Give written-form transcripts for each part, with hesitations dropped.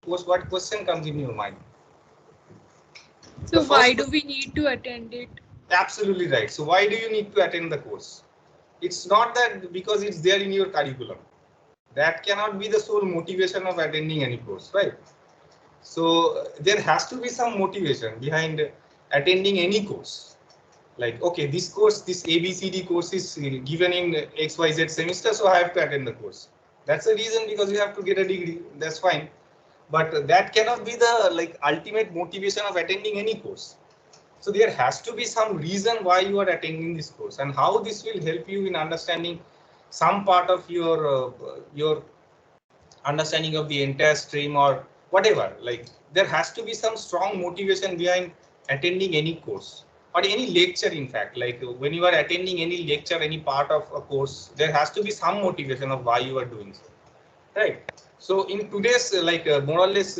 course, what question comes in your mind? So why do we need to attend it? Absolutely right. So why do you need to attend the course? It's not that because it's there in your curriculum. That cannot be the sole motivation of attending any course, right? So there has to be some motivation behind attending any course. Like, okay, this course, this ABCD course is given in XYZ semester, so I have to attend the course. That's the reason, because you have to get a degree. That's fine. But that cannot be the ultimate motivation of attending any course. So there has to be some reason why you are attending this course, and how this will help you in understanding some part of your understanding of the entire stream or whatever. Like, there has to be some strong motivation behind attending any course or any lecture. In fact, like when you are attending any lecture, any part of a course, there has to be some motivation of why you are doing so, right? So in today's more or less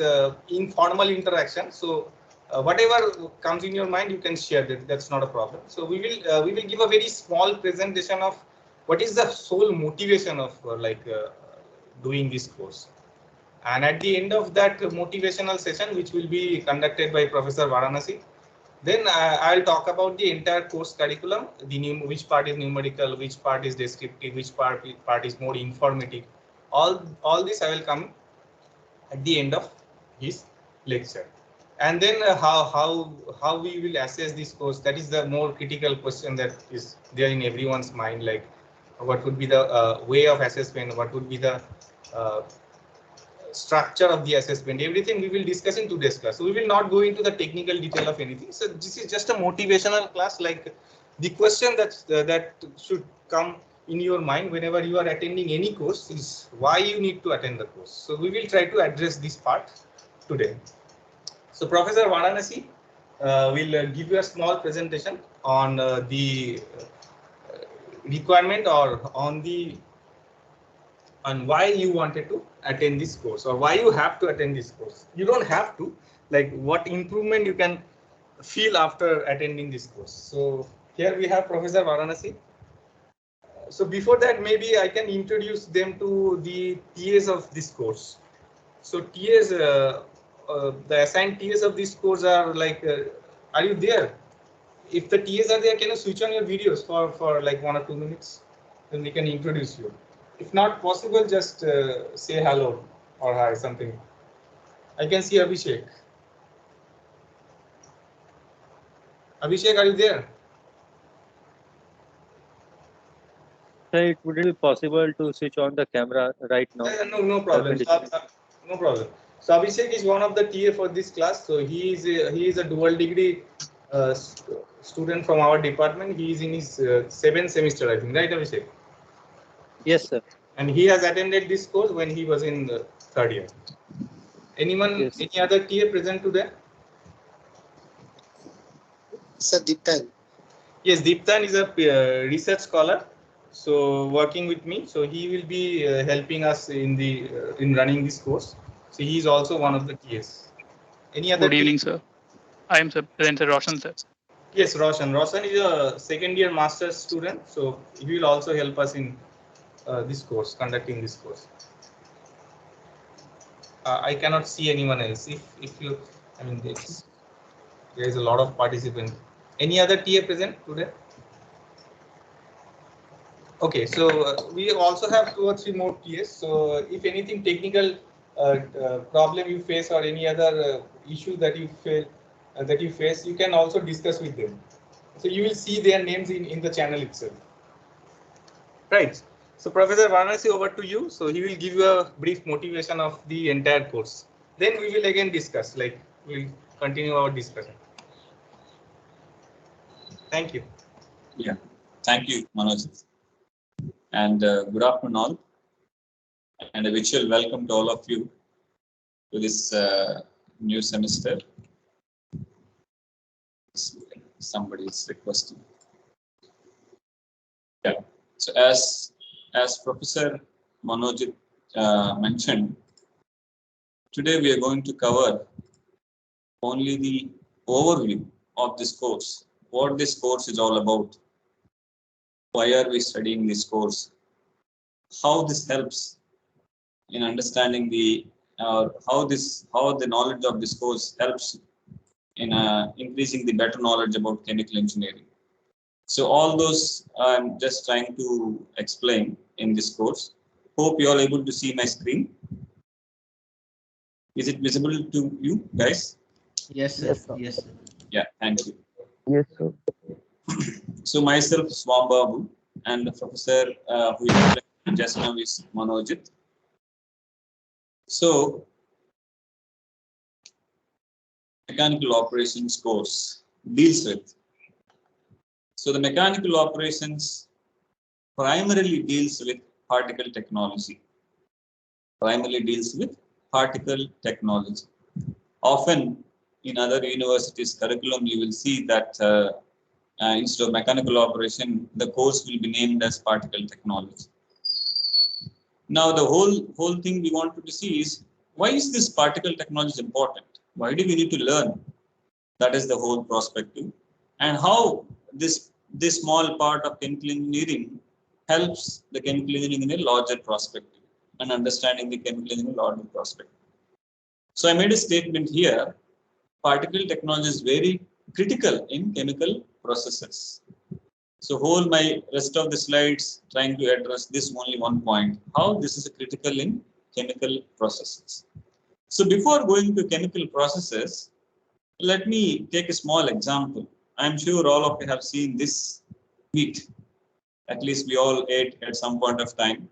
informal interaction, so whatever comes in your mind, you can share that. That's not a problem. So we will give a very small presentation of what is the sole motivation of doing this course. And at the end of that motivational session, which will be conducted by Professor Varanasi, then I'll talk about the entire course curriculum, which part is numerical, which part is descriptive, which part is more informative. All this I will come at the end of his lecture. And then how we will assess this course, that is the more critical question that is there in everyone's mind. Like, what would be the way of assessment, what would be the uh, structure of the assessment, everything we will discuss in today's class. So we will not go into the technical detail of anything. So this is just a motivational class. Like, the question that should come in your mind whenever you are attending any course is why you need to attend the course. So we will try to address this part today. So Professor Varanasi will give you a small presentation on the requirement, or on why you wanted to attend this course, or why you have to attend this course. You don't have to, like, what improvement you can feel after attending this course. So here we have Professor Varanasi. So before that, maybe I can introduce them to the TAs of this course. So TAs, the assigned TAs of this course are are you there? If the TAs are there, can you switch on your videos for like 1 or 2 minutes? Then we can introduce you. If not possible, just say hello or hi, something. I can see Abhishek. Abhishek, are you there? Sir, it wouldn't be possible to switch on the camera right now. No problem. No problem. So Abhishek is one of the TA for this class. So he is a dual degree student from our department. He is in his 7th semester, I think, right, Abhishek? Yes, sir. And he has attended this course when he was in the 3rd year. Anyone, Yes. any other TA present today? Sir, Deeptan. Yes, Deeptan is a research scholar, so working with me. So he will be helping us in running this course. So he is also one of the TAs. Any other? Good evening, sir. I am present, Sir Roshan, sir. Yes, Roshan. Roshan is a 2nd year master's student, so he will also help us in this course, conducting this course. I cannot see anyone else. If you, I mean, there is a lot of participants. Any other TA present today? Okay, so we also have 2 or 3 more TAs. So if anything technical problem you face, or any other issue that you face, you can also discuss with them. So you will see their names in the channel itself. Right. So Professor Varanasi, over to you. So he will give you a brief motivation of the entire course. Then we will again discuss, like we'll continue our discussion. Thank you. Yeah, thank you, Manoj. And good afternoon all. And a virtual welcome to all of you to this new semester. Somebody is requesting. Yeah. So as Professor Manoj mentioned, today we are going to cover only the overview of this course, what this course is all about, why are we studying this course, how this helps in understanding the how the knowledge of this course helps in increasing the better knowledge about chemical engineering. So all those I'm just trying to explain in this course. Hope you are able to see my screen. Is it visible to you guys? Yes, sir. Yes, sir. Yes, sir. Yeah, thank you. Yes, sir. So myself, Swambabu, and the professor who is explaining just now is Manojit. So mechanical operations course deals with. So the mechanical operations primarily deals with particle technology. Primarily deals with particle technology. Often in other universities' curriculum, you will see that instead of mechanical operation, the course will be named as particle technology. Now, the whole thing we wanted to see is, why is this particle technology important? Why do we need to learn? That is the whole perspective, and how this small part of chemical engineering helps the chemical engineering in a larger perspective and understanding the chemical engineering larger perspective. So I made a statement here. Particle technology is very critical in chemical processes. So whole my rest of the slides trying to address this only one point, how this is critical in chemical processes. So before going to chemical processes, let me take a small example. I'm sure all of you have seen this wheat. At least we all ate at some point of time,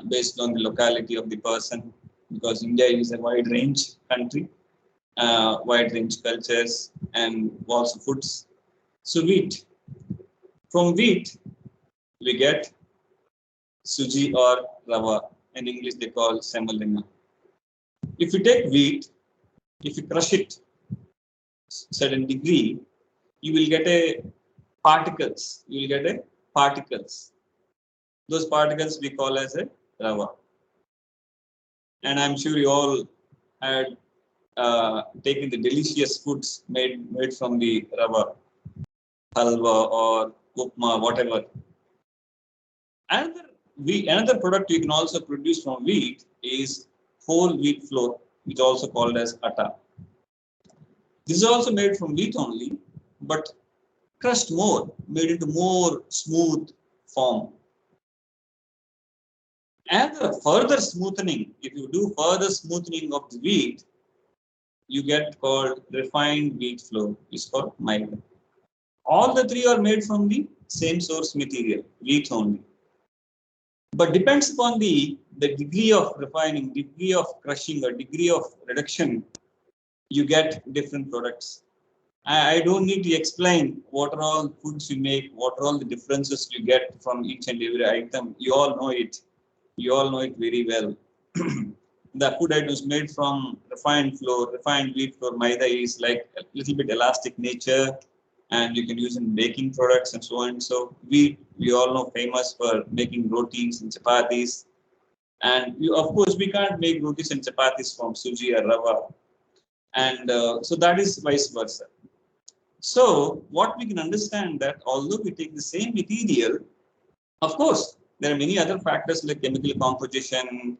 based on the locality of the person, because India is a wide range country, wide range cultures and also foods. So wheat. From wheat, we get suji or rava. In English, they call semolina. If you take wheat, if you crush it certain degree, you will get a particles. You will get a particles. Those particles we call as a rava. And I'm sure you all had taken the delicious foods made from the rava, halwa or upma, whatever. Another product you can also produce from wheat is whole wheat flour, which is also called as atta. This is also made from wheat only, but crushed more, made into more smooth form. And the further smoothening, if you do further smoothening of the wheat, you get called refined wheat flour. It's called maida. All the three are made from the same source material, wheat only. But depends upon the degree of refining, degree of crushing, or degree of reduction, you get different products. I don't need to explain what are all foods you make, what are all the differences you get from each and every item. You all know it. You all know it very well. The food items made from refined flour, refined wheat flour, maida is like a little bit elastic nature, and you can use in baking products and so on. So we all know famous for making rotis and chapatis, and of course we can't make rotis and chapatis from suji or rava, and so that is vice versa. So what we can understand that although we take the same material, of course there are many other factors like chemical composition,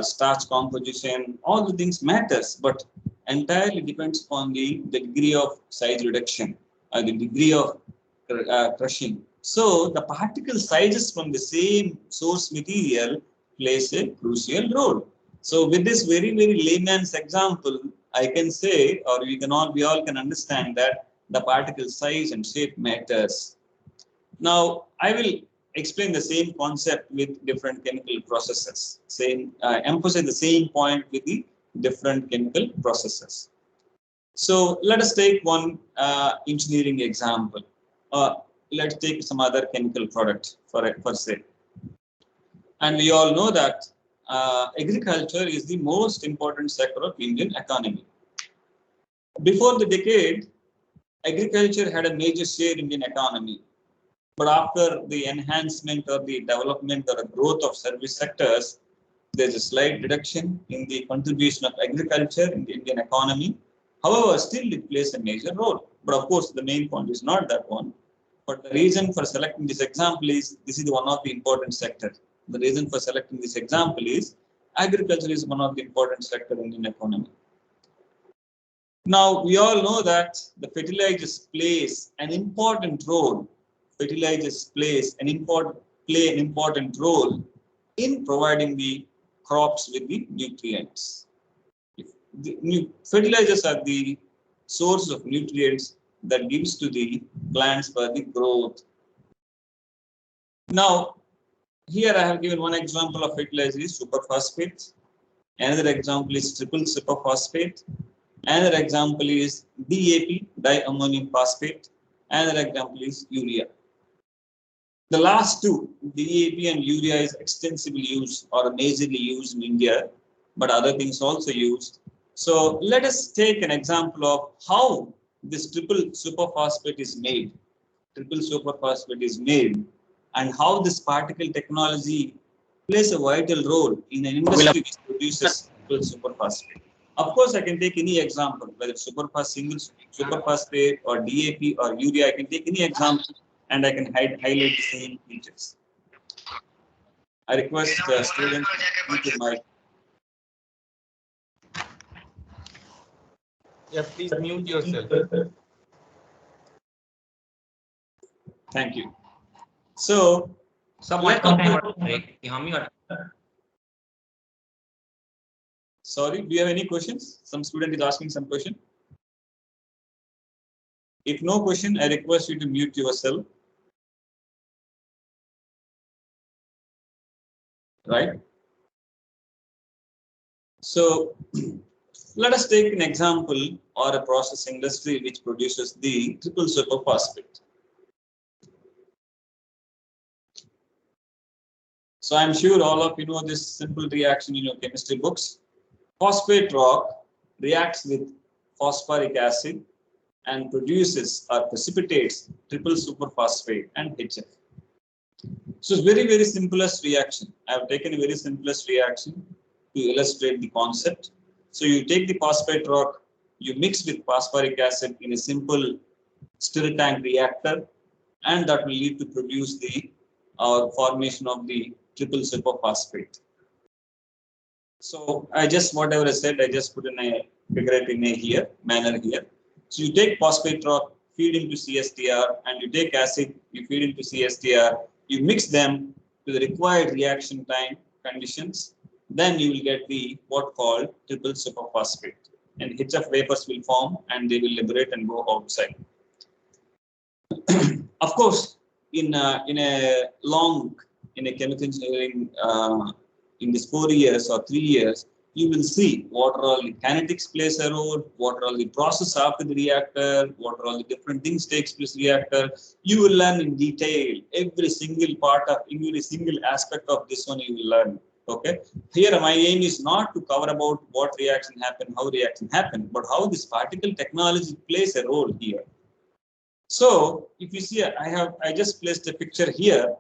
starch composition, all the things matters, but entirely depends on the degree of size reduction, the degree of crushing. So the particle sizes from the same source material plays a crucial role. So with this very layman's example, I can say, or we all can understand that the particle size and shape matters. Now I will explain the same concept with different chemical processes. Emphasize the same point with the different chemical processes. So let us take one engineering example. Let's take some other chemical product for say. And we all know that agriculture is the most important sector of Indian economy. Before the decade, agriculture had a major share in Indian economy. But after the enhancement or the development or the growth of service sectors, there's a slight reduction in the contribution of agriculture in the Indian economy. However, still it plays a major role. But of course, the main point is not that one. But the reason for selecting this example is this is one of the important sectors. The reason for selecting this example is agriculture is one of the important sector in Indian economy. Now, we all know that the fertilizers plays an important role. Fertilizers play an important role in providing the crops with the nutrients. Fertilizers are the source of nutrients that gives to the plants for the growth. Now, here I have given one example of fertilizer is superphosphate. Another example is triple superphosphate. Another example is DAP, diammonium phosphate. Another example is urea. The last two, DAP and urea, is extensively used or majorly used in India, but other things also used. So let us take an example of how this triple superphosphate is made. Triple superphosphate is made, and how this particle technology plays a vital role in an industry which produces triple superphosphate. Of course, I can take any example, whether single superphosphate or DAP or urea. I can take any example and I can highlight the same features. I request students to mute your mic. Yeah, please mute yourself. Thank you. So, sorry, do you have any questions? Some student is asking some question. If no question, I request you to mute yourself. Right? So, let us take an example or a process industry which produces the triple superphosphate. So I'm sure all of you know this simple reaction in your chemistry books. Phosphate rock reacts with phosphoric acid and produces or precipitates triple superphosphate and HF. So it's very, very simplest reaction. I have taken a very simplest reaction to illustrate the concept. So you take the phosphate rock, you mix with phosphoric acid in a simple stir tank reactor, and that will lead to produce the formation of the triple superphosphate. So I just, whatever I said, I just put in a figurative manner here. So you take phosphate rock, feed into CSTR, and you take acid, you feed into CSTR, you mix them to the required reaction time conditions, then you will get the what called triple superphosphate. And HF vapors will form and they will liberate and go outside. Of course, in a chemical engineering, in this 4 years or 3 years, you will see what are all the kinetics plays a role, what are all the process after the reactor, what are all the different things takes place reactor. You will learn in detail every single part of every single aspect of this one you will learn. Okay. Here my aim is not to cover about what reaction happened, how reaction happened, but how this particle technology plays a role here. So if you see, I just placed a picture here.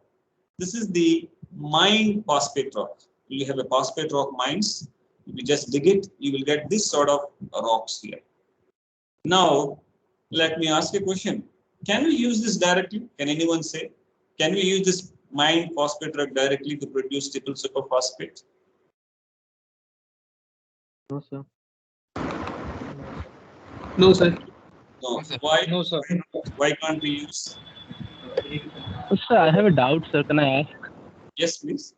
This is the mined phosphate rock. You have a phosphate rock mines. If you just dig it, you will get this sort of rocks here. Now, let me ask a question. Can we use this directly? Can anyone say? Can we use this mined phosphate rock directly to produce triple superphosphate? No, sir. No, sir. No. Why? No, sir. Why can't we use? Sir, I have a doubt, sir. Can I ask? Yes, please.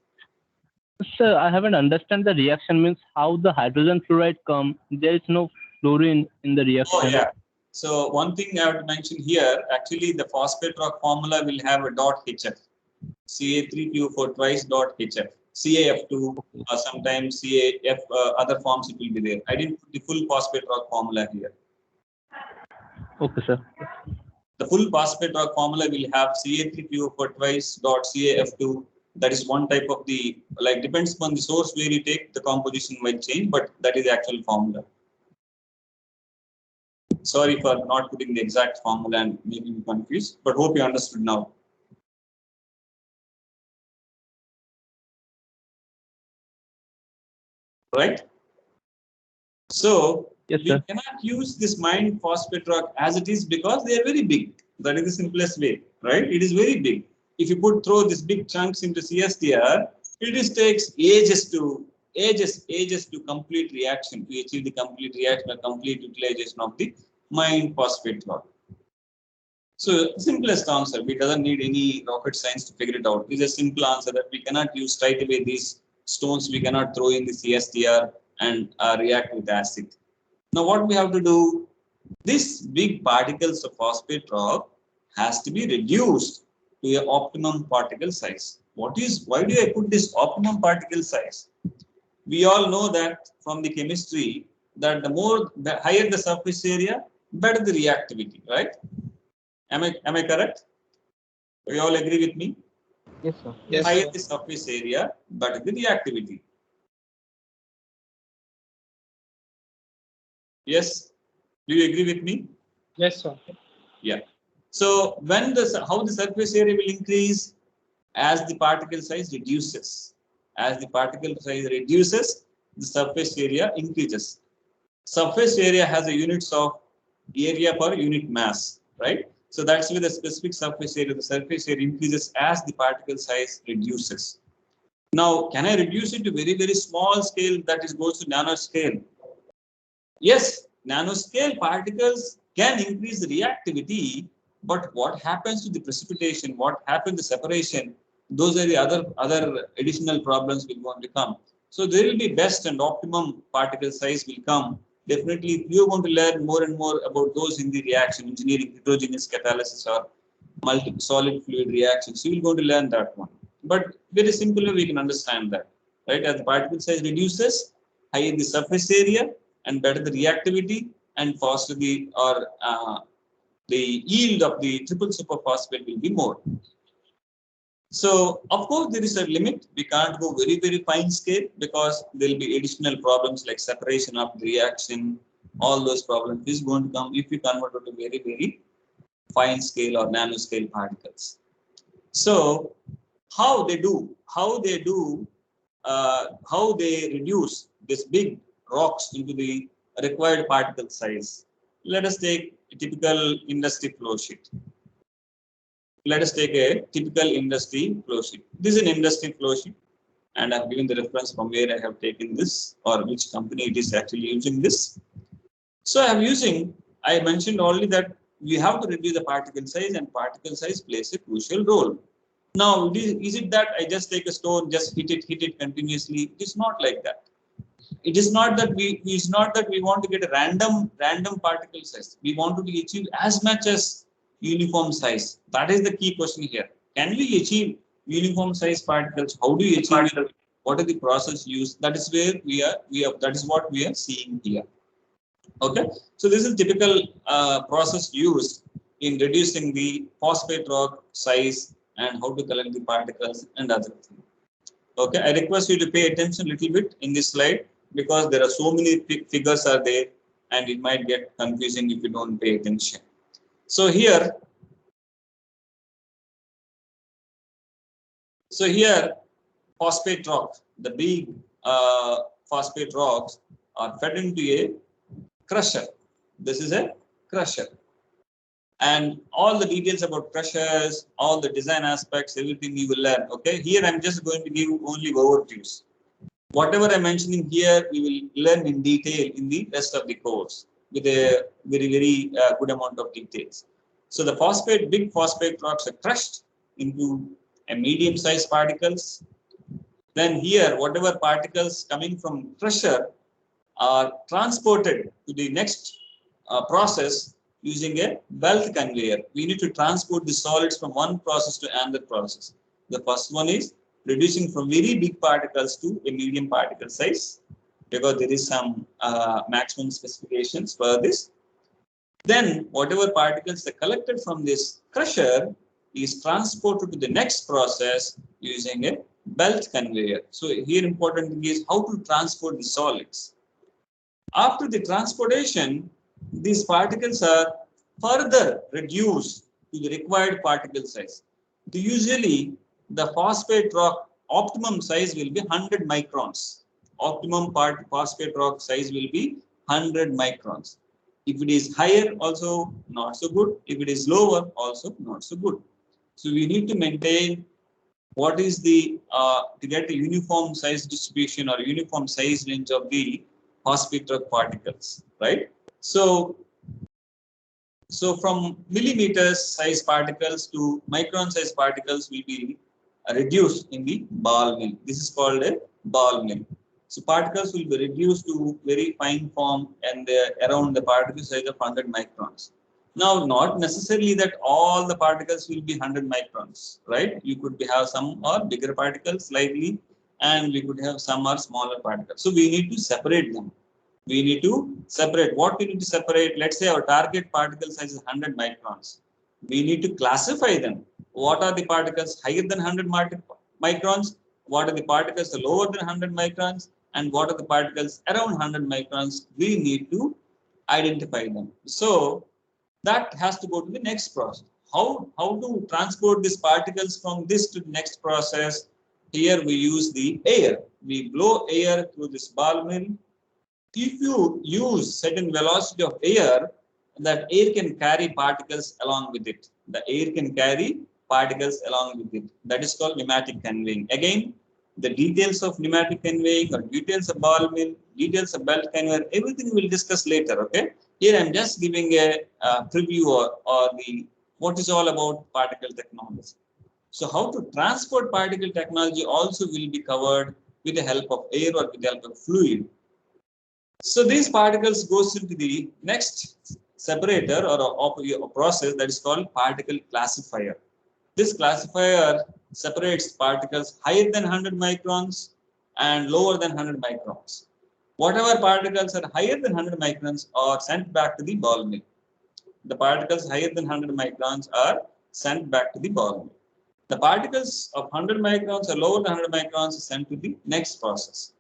Sir, I haven't understand the reaction means how the hydrogen fluoride come. There is no fluorine in the reaction. Oh, yeah. So one thing I have to mention here, actually the phosphate rock formula will have a dot HF. Ca3PO4 twice dot HF. CaF2 or sometimes CaF, other forms it will be there. I didn't put the full phosphate rock formula here. Okay, sir. The full phosphate rock formula will have Ca3PO4 twice dot CaF2. That is one type of the, like, depends upon the source where you take, the composition might change, but that is the actual formula. Sorry for not putting the exact formula and making you confused, but hope you understood now. Right? So, yes, we sir. cannot use this mined phosphate rock as it is because they are very big. That is the simplest way, right? It is very big. If you throw these big chunks into CSTR, it takes ages to ages to complete reaction, to achieve the complete reaction or complete utilization of the mined phosphate rock. So simplest answer, we doesn't need any rocket science to figure it out. It's a simple answer that we cannot use straight away these stones, we cannot throw in the CSTR and react with acid. Now what we have to do, this big particles of phosphate rock has to be reduced to an optimum particle size. Why do I put this optimum particle size? We all know that from the chemistry that the higher the surface area, better the reactivity, right? Am I correct? Do you all agree with me? Yes, sir. Yes, Higher sir. the surface area, better the reactivity. Yes? Do you agree with me? Yes, sir. Yeah. So when how the surface area will increase as the particle size reduces. As the particle size reduces, the surface area increases. Surface area has a units of area per unit mass, right? So that's why the specific surface area, the surface area increases as the particle size reduces. Now, can I reduce it to very, very small scale, that is goes to nanoscale? Yes, nanoscale particles can increase the reactivity, but what happens to the precipitation, what happens to separation, those are the other additional problems will going to come. So there will be best and optimum particle size will come. Definitely, if you're going to learn more and more about those in the reaction, engineering, heterogeneous catalysis or multi-solid fluid reactions, you will going to learn that one. But very simply, we can understand that, right? As the particle size reduces, higher the surface area, and better the reactivity, and faster the yield of the triple superphosphate will be more. So of course there is a limit. We can't go very, very fine scale because there will be additional problems like separation of the reaction. All those problems is going to come if you convert it to very, very fine scale or nanoscale particles. So how they reduce this big rocks into the required particle size. Let us take a typical industry flow sheet. Let us take a typical industry flow sheet. This is an industry flow sheet, and I've given the reference from where I have taken this or which company it is actually using this. So I mentioned already that we have to reduce the particle size, and particle size plays a crucial role. Now, is it that I just take a stone, just hit it continuously? It is not like that. It is not that we want to get a random particle size. We want to achieve as much as uniform size. That is the key question here. Can we achieve uniform size particles? How do you achieve it? What are the process used? That is where that is what we are seeing here. Okay, so this is typical process used in reducing the phosphate rock size and how to collect the particles and other things. Okay, I request you to pay attention a little bit in this slide because there are so many figures are there and it might get confusing if you don't pay attention. So here phosphate rock, the big phosphate rocks are fed into a crusher. This is a crusher. And all the details about crushers, all the design aspects, everything you will learn. Okay, here I'm just going to give only overviews. Whatever I'm mentioning here, we will learn in detail in the rest of the course with a very, very good amount of details. So the big phosphate rocks are crushed into a medium-sized particles. Then here, whatever particles coming from crusher are transported to the next process using a belt conveyor. We need to transport the solids from one process to another process. The first one is reducing from very big particles to a medium particle size because there is some maximum specifications for this. Then whatever particles are collected from this crusher is transported to the next process using a belt conveyor. So here important thing is how to transport the solids. After the transportation, these particles are further reduced to the required particle size. Usually, the phosphate rock optimum size will be 100 microns. Optimum phosphate rock size will be 100 microns. If it is higher, also not so good. If it is lower, also not so good. So we need to maintain what is the to get a uniform size distribution or uniform size range of the phosphate rock particles, right? So from millimeters size particles to micron size particles will be reduced in the ball mill. This is called a ball mill. So particles will be reduced to very fine form and around the particle size of 100 microns. Now, not necessarily that all the particles will be 100 microns, right? You could have some or bigger particles slightly, and we could have some or smaller particles. So we need to separate them. We need to separate. What we need to separate? Let's say our target particle size is 100 microns. We need to classify them. What are the particles higher than 100 microns? What are the particles lower than 100 microns? And what are the particles around 100 microns? We need to identify them. So that has to go to the next process. How to transport these particles from this to the next process? Here we use the air. We blow air through this ball mill. If you use certain velocity of air, that air can carry particles along with it. The air can carry particles along with it. That is called pneumatic conveying. Again, the details of pneumatic conveying or details of ball mill, details of belt conveyor, everything we'll discuss later. Okay. Here I'm just giving a preview or the what is all about particle technology. So how to transport particle technology also will be covered with the help of air or with the help of fluid. So these particles goes into the next separator or a process that is called particle classifier. This classifier separates particles higher than 100 microns and lower than 100 microns. Whatever particles are higher than 100 microns are sent back to the ball mill. The particles higher than 100 microns are sent back to the ball mill. The particles of 100 microns or lower than 100 microns are sent to the next process.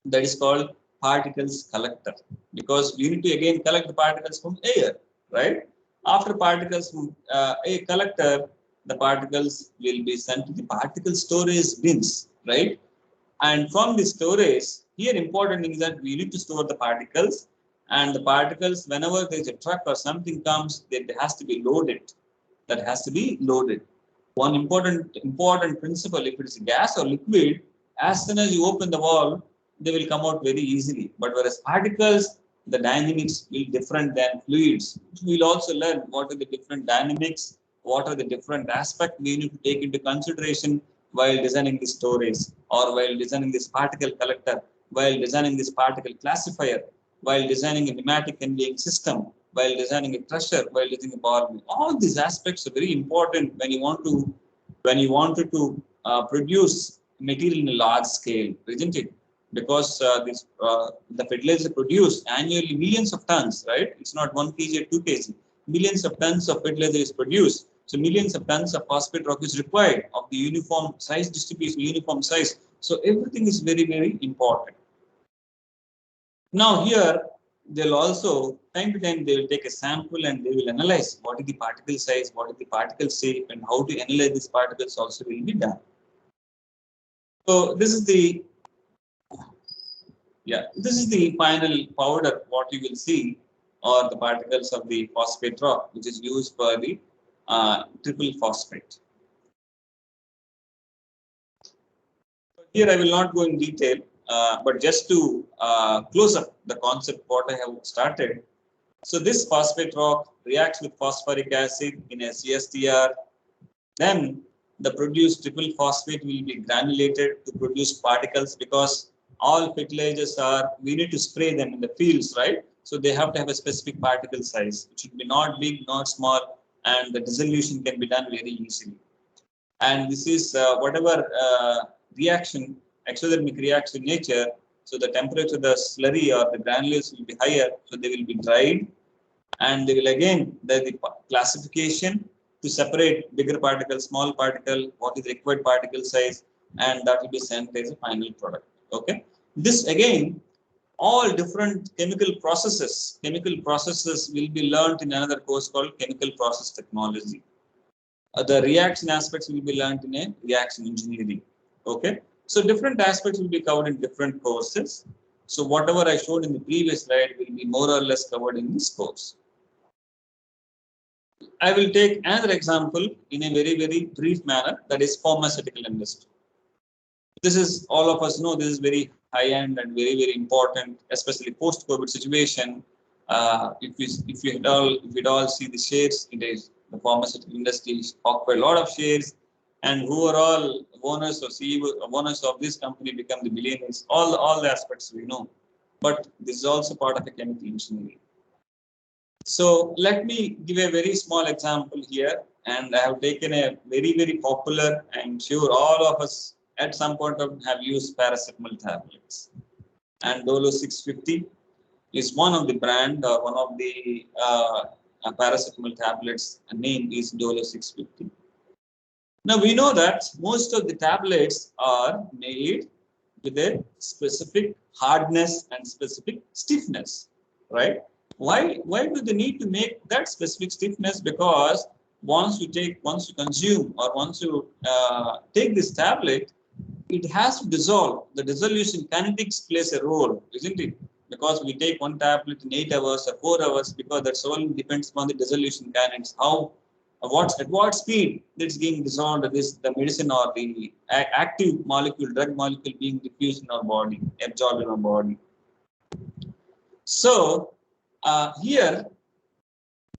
That is called particles collector, because we need to again collect the particles from air, right? After particles from a collector, the particles will be sent to the particle storage bins, right? And from the storage, here important thing is that we need to store the particles, and the particles, whenever there is a truck or something comes, that has to be loaded. That has to be loaded. One important principle: if it is gas or liquid, as soon as you open the valve, they will come out very easily. But whereas particles, the dynamics will be different than fluids. We will also learn what are the different dynamics, what are the different aspects we need to take into consideration while designing this storage, or while designing this particle collector, while designing this particle classifier, while designing a pneumatic conveying system, while designing a crusher, while designing a ball mill. All these aspects are very important when you wanted to produce material in a large scale, isn't it? Because the fertilizer produced annually millions of tons, right? It's not 1 kg or 2 kg. Millions of tons of fertilizer is produced. So millions of tons of phosphate rock is required of the uniform size distribution, uniform size. So everything is very, very important. Now here, they'll also, time to time, they will take a sample and they will analyze what is the particle size, what is the particle shape, and how to analyze these particles also will be done. So this is the final powder, what you will see, or the particles of the phosphate rock, which is used for the triple phosphate. Here I will not go in detail, but just to close up the concept what I have started. So this phosphate rock reacts with phosphoric acid in a CSTR. Then the produced triple phosphate will be granulated to produce particles, because all fertilizers we need to spray them in the fields, right? So they have to have a specific particle size. It should be not big, not small, and the dissolution can be done very easily. And this is whatever reaction, exothermic reaction nature. So the temperature, the slurry or the granules will be higher, so they will be dried, and they will again the classification to separate bigger particle, small particle, what is the required particle size, and that will be sent as a final product. Okay. This again, all different chemical processes will be learned in another course called chemical process technology. The reaction aspects will be learned in a reaction engineering. Okay. So different aspects will be covered in different courses. So whatever I showed in the previous slide will be more or less covered in this course. I will take another example in a very, very brief manner, that is pharmaceutical industry. This is, all of us know, this is very high end and very, very important, especially post-COVID situation. If you all see the shares, it is the pharmaceutical industry occupied a lot of shares, and who are all owners or CEO, owners of this company become the billionaires. All the aspects we know, but this is also part of a chemical engineering. So let me give a very small example here, and I have taken a very, very popular, I'm sure all of us at some point of have used paracetamol tablets. And Dolo 650 is one of the brand or one of the paracetamol tablets. Name is Dolo 650. Now we know that most of the tablets are made with a specific hardness and specific stiffness, right? Why do they need to make that specific stiffness? Because once you consume, or once you take this tablet, it has to dissolve. The dissolution kinetics plays a role, isn't it? Because we take one tablet in 8 hours or 4 hours, because that's all depends on the dissolution kinetics. At what speed it's being dissolved, the medicine or the active molecule, drug molecule being diffused in our body, absorbed in our body. So here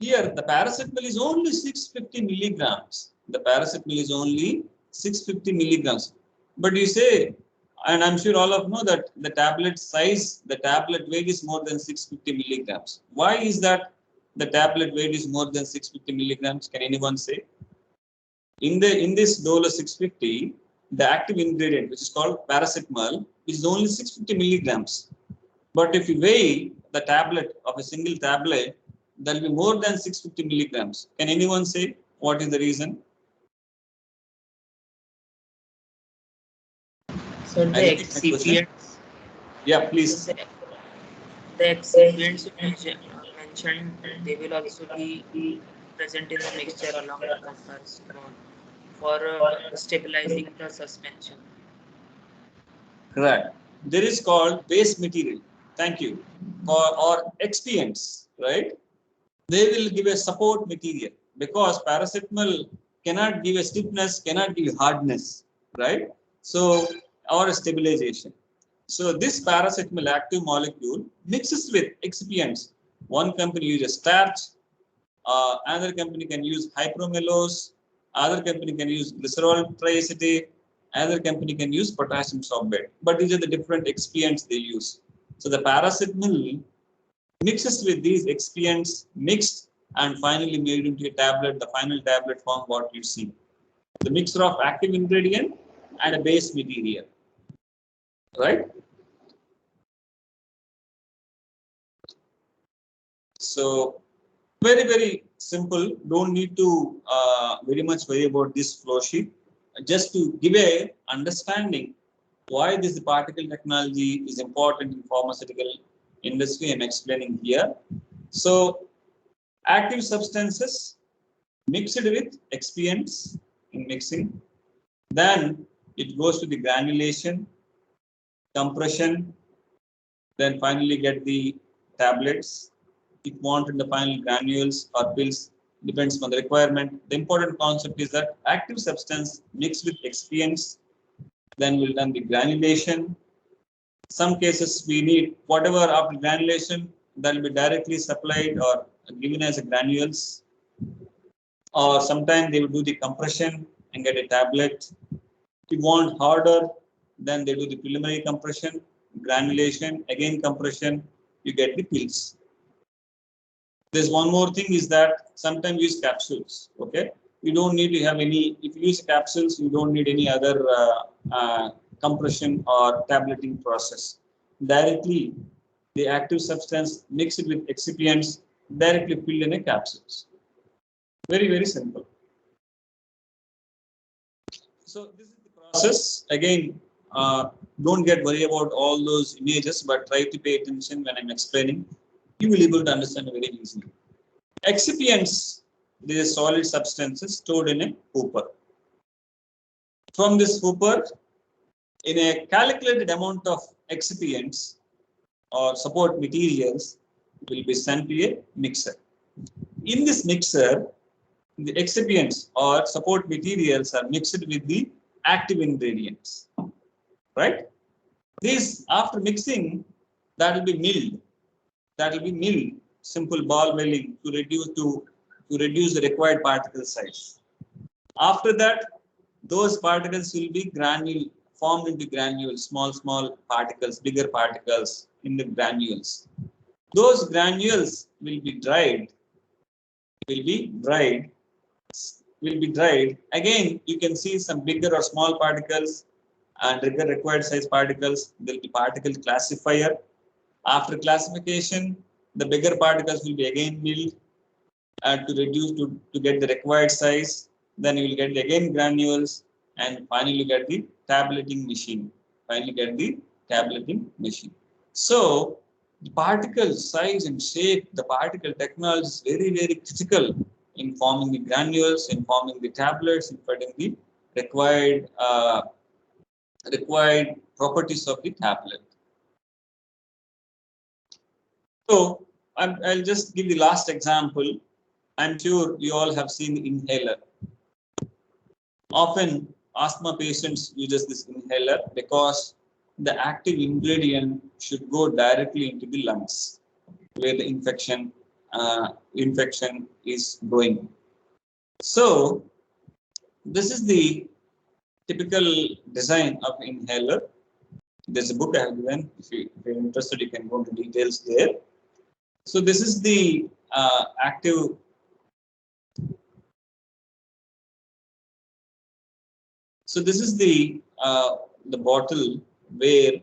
the paracetamol is only 650 milligrams. The paracetamol is only 650 milligrams. But you say, and I'm sure all of you know that the tablet size, the tablet weight is more than 650 milligrams. Why is that the tablet weight is more than 650 milligrams? Can anyone say? In this Dolo 650, the active ingredient, which is called paracetamol, is only 650 milligrams. But if you weigh the tablet of a single tablet, there will be more than 650 milligrams. Can anyone say what is the reason? So the excipients. Yeah, please. The excipients mentioned, they will also be present in the mixture along with comparison for stabilizing the suspension. Correct. There is called base material. Thank you. Or excipients, right? They will give a support material, because paracetamol cannot give a stiffness, cannot give hardness, right? So, or a stabilization. So this paracetamol active molecule mixes with excipients. One company uses starch, another company can use hypromellose, other company can use glycerol triacetate, another company can use potassium sorbate. But these are the different excipients they use. So the paracetamol mixes with these excipients, mixed and finally made into a tablet, the final tablet form what you see. The mixture of active ingredient and a base material, right? So very, very simple. Don't need to very much worry about this flow sheet. Just to give a understanding why this particle technology is important in pharmaceutical industry, I'm explaining here. So active substances mixed with excipients in mixing, then it goes to the granulation, compression, then finally get the tablets. If wanted the final granules or pills, depends on the requirement. The important concept is that active substance mixed with excipients, then we'll done the granulation. Some cases we need whatever after granulation that will be directly supplied or given as a granules, or sometimes they will do the compression and get a tablet. If you want harder, then they do the preliminary compression, granulation, again compression, you get the pills. There's one more thing is that sometimes use capsules. Okay, you don't need to have any. If you use capsules, you don't need any other compression or tableting process. Directly, the active substance mixed with excipients directly filled in a capsules. Very, very simple. So this is the process. Again, don't get worried about all those images, but try to pay attention when I'm explaining. You will be able to understand very easily. Excipients, these are solid substances stored in a hooper. From this hooper, in a calculated amount of excipients or support materials will be sent to a mixer. In this mixer, the excipients or support materials are mixed with the active ingredients, right? This after mixing, that will be milled. That will be milled, simple ball milling to reduce the required particle size. After that, those particles will be formed into granules, small particles, bigger particles in the granules. Those granules will be dried. Again, you can see some bigger or small particles and required size particles. There will be particle classifier. After classification, the bigger particles will be again milled to reduce to get the required size. Then you will get again granules, and finally you get the tableting machine. So the particle size and shape, the particle technology is very, very critical in forming the granules, in forming the tablets, in forming the required properties of the tablet. So I'll just give the last example. I'm sure you all have seen the inhaler. Often asthma patients uses this inhaler because the active ingredient should go directly into the lungs, where the infection is going. So this is the typical design of inhaler. There's a book I have given. If you're interested, you can go into details there. So this is the active. So this is the bottle where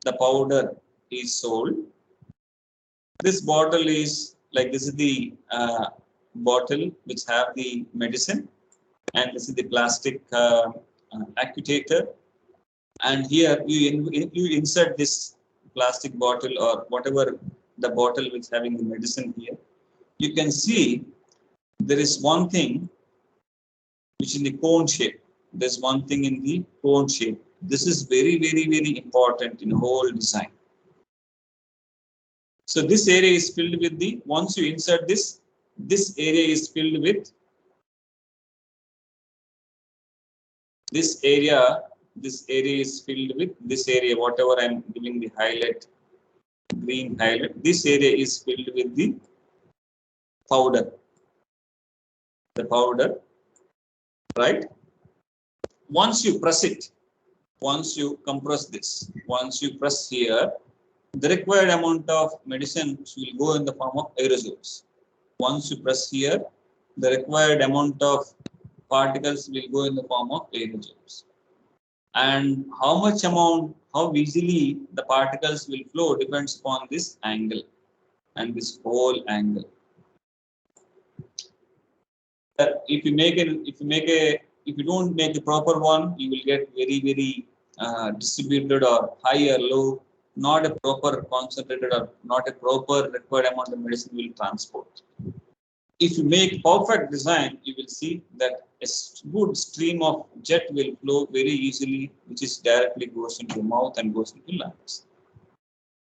the powder is sold. This bottle is like, this is the bottle which have the medicine, and this is the plastic accutator. And here you insert this plastic bottle or whatever the bottle which having the medicine here. You can see there is one thing which in the cone shape. There's one thing in the cone shape. This is very, very, very important in the whole design. So this area is filled with the, once you insert this area is filled with this area is filled with this area, whatever I'm giving the highlight, green highlight, this area is filled with the powder. The powder, right? Once you press it, once you compress this, once you press here, the required amount of medicine will go in the form of aerosols. Once you press here, the required amount of particles will go in the form of aerosols. And how easily the particles will flow depends upon this angle and this whole angle. If you don't make a proper one, you will get very, very distributed or high or low, not a proper concentrated or not a proper required amount of medicine will transport. If you make perfect design, you will see that a good stream of jet will flow very easily, which is directly goes into mouth and goes into lungs.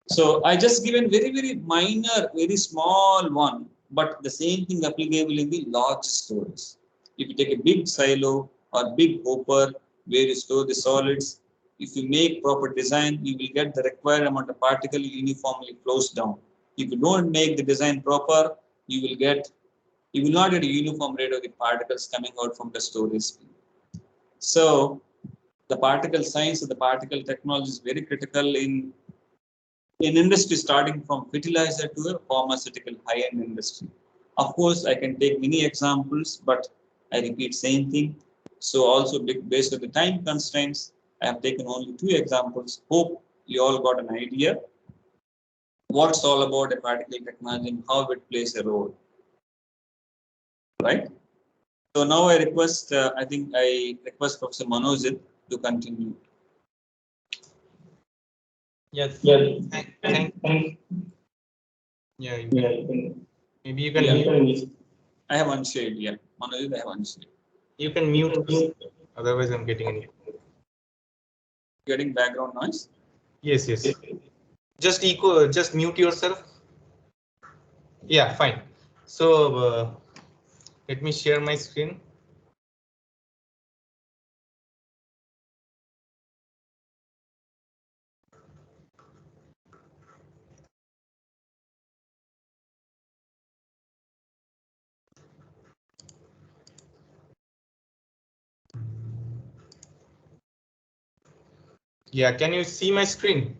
So I just given very, very minor, very small one, but the same thing applicable in the large storage. If you take a big silo or big hopper where you store the solids, if you make proper design, you will get the required amount of particle uniformly flows down. If you don't make the design proper, you will not get a uniform rate of the particles coming out from the storage. So the particle science and the particle technology is very critical in industry, starting from fertilizer to a pharmaceutical high-end industry. Of course, I can take many examples, but I repeat same thing. So also based on the time constraints, I have taken only 2 examples. Hope you all got an idea what's all about a particle technology and how it plays a role. Right? So now I request, I request Professor Manojit to continue. Yes. Thank you. Yeah. Maybe you can mute. I have unshaded. Yeah, Manojit, I have unshaded. You can mute me. Otherwise, I'm getting any. Getting background noise? Yes. Just mute yourself. Yeah, fine. So Let me share my screen. Yeah, can you see my screen?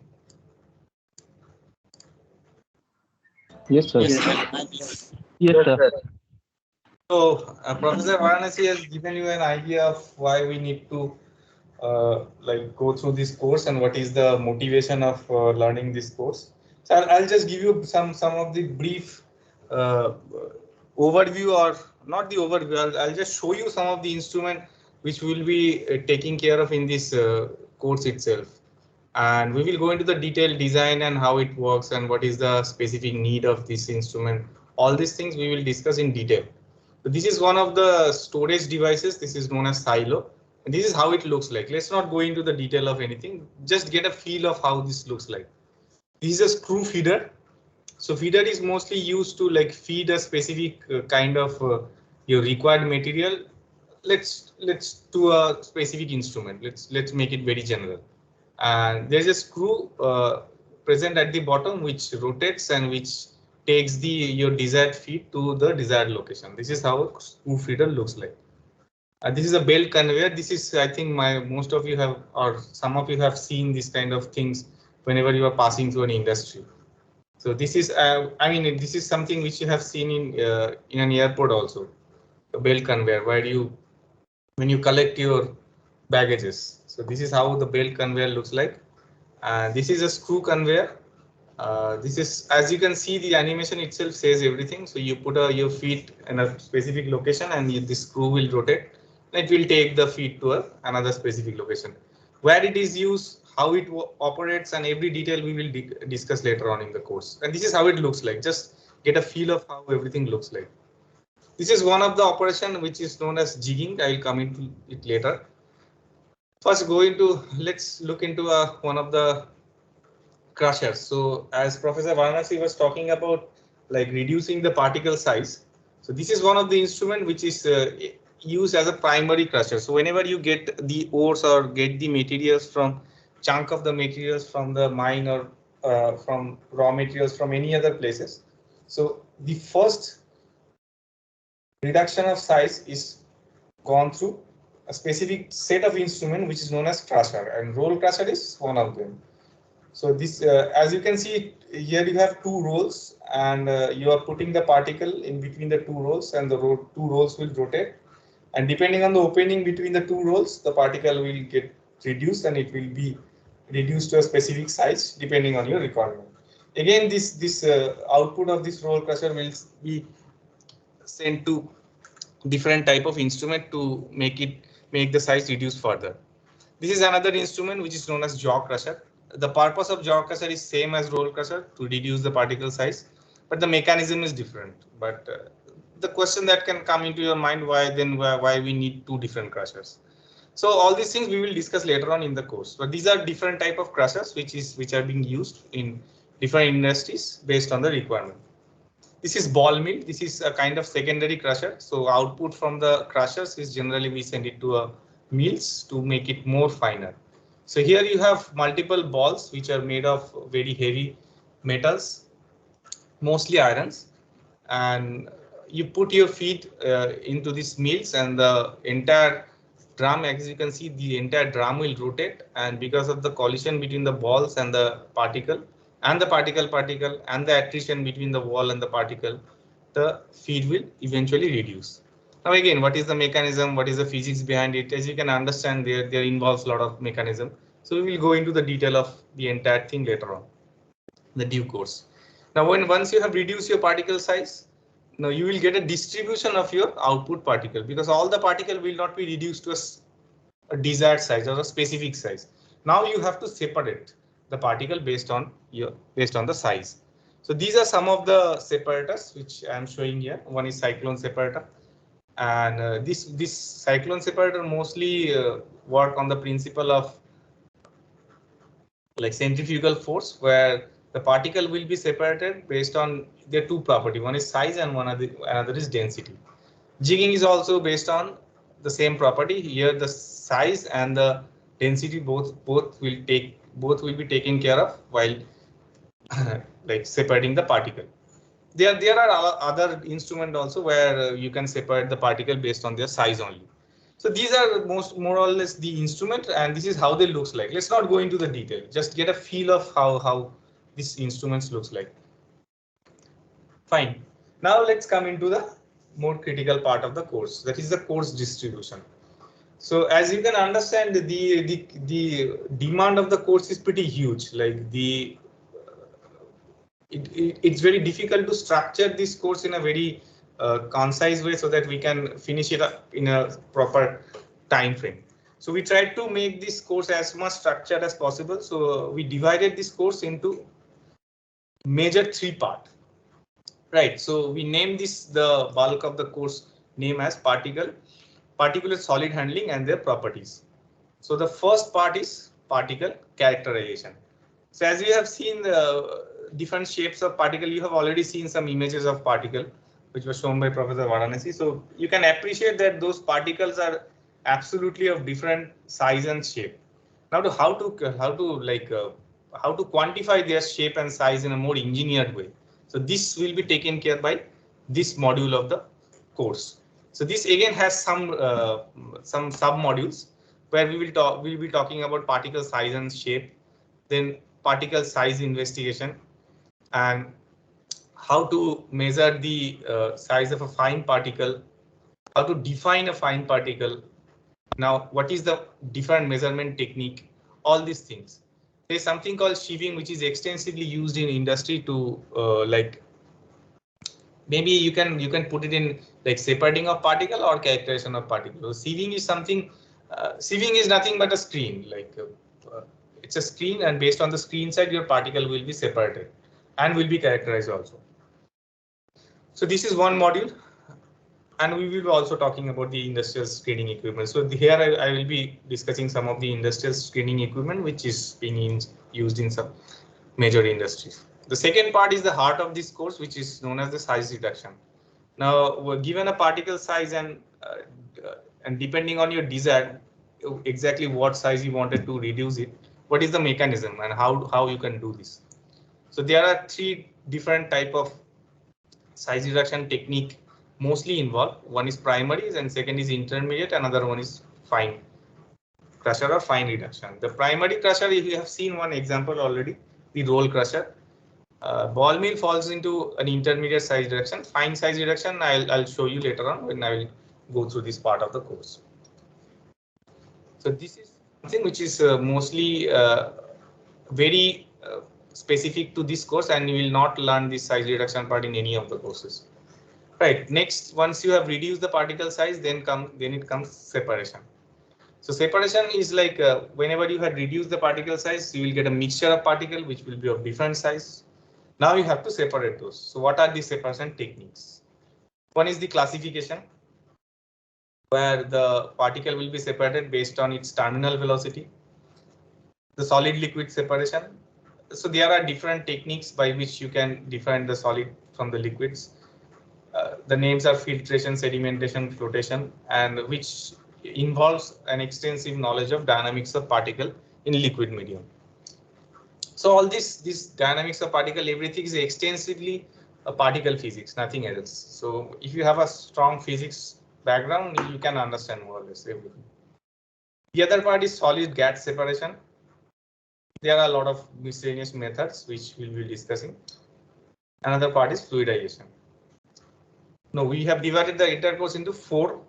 Yes, sir. Yes. Yes, sir. So Professor Varanasi has given you an idea of why we need to like go through this course and what is the motivation of learning this course. So I'll just give you some of the brief overview, or not the overview. I'll just show you some of the instrument which we'll be taking care of in this course itself. And we will go into the detailed design and how it works and what is the specific need of this instrument. All these things we will discuss in detail. So this is one of the storage devices. This is known as silo. And this is how it looks like. Let's not go into the detail of anything. Just get a feel of how this looks like. This is a screw feeder. So feeder is mostly used to like feed a specific kind of your required material. Let's do a specific instrument. Let's make it very general. And there's a screw present at the bottom which rotates and which takes the your desired feed to the desired location. This is how a screw feeder looks like. This is a belt conveyor. This is, I think, most of you have, or some of you have seen this kind of things whenever you are passing through an industry. So this is, I mean, this is something which you have seen in an airport also, a belt conveyor, where when you collect your baggages. So this is how the belt conveyor looks like. This is a screw conveyor. This is, as you can see, the animation itself says everything. So you put your feet in a specific location and the screw will rotate. It will take the feet to another specific location. Where it is used, how it operates, and every detail we will discuss later on in the course. And this is how it looks like. Just get a feel of how everything looks like. This is one of the operation which is known as jigging. I will come into it later. First, let's look into one of the crushers. So as Professor Varanasi was talking about, like reducing the particle size. So this is one of the instrument which is used as a primary crusher. So whenever you get the ores or get the materials from chunk of the materials from the mine or from raw materials from any other places. So the first reduction of size is gone through a specific set of instrument which is known as crusher, and roll crusher is one of them. So this, as you can see here, you have two rolls, and you are putting the particle in between the two rolls, and the two rolls will rotate. And depending on the opening between the two rolls, the particle will get reduced, and it will be reduced to a specific size depending on your requirement. Again, this output of this roll crusher will be sent to different type of instrument to make the size reduce further. This is another instrument which is known as jaw crusher. The purpose of jaw crusher is same as roll crusher, to reduce the particle size, but the mechanism is different. But the question that can come into your mind, why we need two different crushers? So all these things we will discuss later on in the course. But these are different type of crushers which are being used in different industries based on the requirement. This is ball mill. This is a kind of secondary crusher. So output from the crushers is generally we send it to mills to make it more finer. So here you have multiple balls which are made of very heavy metals, mostly irons, and you put your feet into these mills, and the entire drum, as you can see, the entire drum will rotate, and because of the collision between the balls and the particle, and the particle and the attrition between the wall and the particle, the feed will eventually reduce. Now again, what is the mechanism? What is the physics behind it? As you can understand, there involves a lot of mechanism. So we will go into the detail of the entire thing later on, the due course. Now once you have reduced your particle size, now you will get a distribution of your output particle, because all the particle will not be reduced to a desired size or a specific size. Now you have to separate the particle based on the size. So these are some of the separators which I am showing here. One is cyclone separator, and this cyclone separator mostly work on the principle of like centrifugal force, where the particle will be separated based on their two property. One is size and another is density. Jigging is also based on the same property. Here the size and the density both will be taken care of while like separating the particle. There are other instruments also where you can separate the particle based on their size only. So these are more or less the instrument, and this is how they looks like. Let's not go into the detail. Just get a feel of how this instruments looks like. Fine. Now let's come into the more critical part of the course. That is the course distribution. So as you can understand, the demand of the course is pretty huge. Like it's very difficult to structure this course in a very concise way so that we can finish it up in a proper time frame. So we tried to make this course as much structured as possible. So we divided this course into major 3 parts. Right. So we named this the bulk of the course name as particulate solid handling and their properties. So the first part is particle characterization. So as we have seen the different shapes of particle, you have already seen some images of particle which was shown by Professor Varanasi. So you can appreciate that those particles are absolutely of different size and shape. Now how to quantify their shape and size in a more engineered way. So this will be taken care by this module of the course. So this again has some sub modules where we'll be talking about particle size and shape, then particle size investigation, and how to measure the size of a fine particle, how to define a fine particle. Now, what is the different measurement technique? All these things. There's something called sieving, which is extensively used in industry to like maybe you can put it in like separating of particle or characterization of particle. So sieving is something. Sieving is nothing but a screen. Like it's a screen, and based on the screen side, your particle will be separated and will be characterized also. So this is one module, and we will be also talking about the industrial screening equipment. So here I will be discussing some of the industrial screening equipment which is being used in some major industries. The second part is the heart of this course, which is known as the size reduction. Now, given a particle size and depending on your desire, exactly what size you wanted to reduce it, what is the mechanism and how you can do this. So there are 3 different type of size reduction technique mostly involved. One is primaries and second is intermediate, another one is fine crusher or fine reduction. The primary crusher, if you have seen one example already, the roll crusher. Ball mill falls into an intermediate size reduction. Fine size reduction I'll show you later on when I will go through this part of the course. So this is something which is mostly very specific to this course, and you will not learn this size reduction part in any of the courses. Right. Next, once you have reduced the particle size, then it comes separation. So separation is like whenever you had reduced the particle size, you will get a mixture of particle which will be of different size. Now you have to separate those. So what are the separation techniques? One is the classification, where the particle will be separated based on its terminal velocity. The solid liquid separation. So there are different techniques by which you can define the solid from the liquids. The names are filtration, sedimentation, flotation, and which involves an extensive knowledge of dynamics of particle in liquid medium. So all this dynamics of particle, everything is extensively a particle physics, nothing else. So if you have a strong physics background, you can understand more or less everything. The other part is solid gas separation. There are a lot of miscellaneous methods which we'll be discussing. Another part is fluidization. Now we have divided the entire course into 4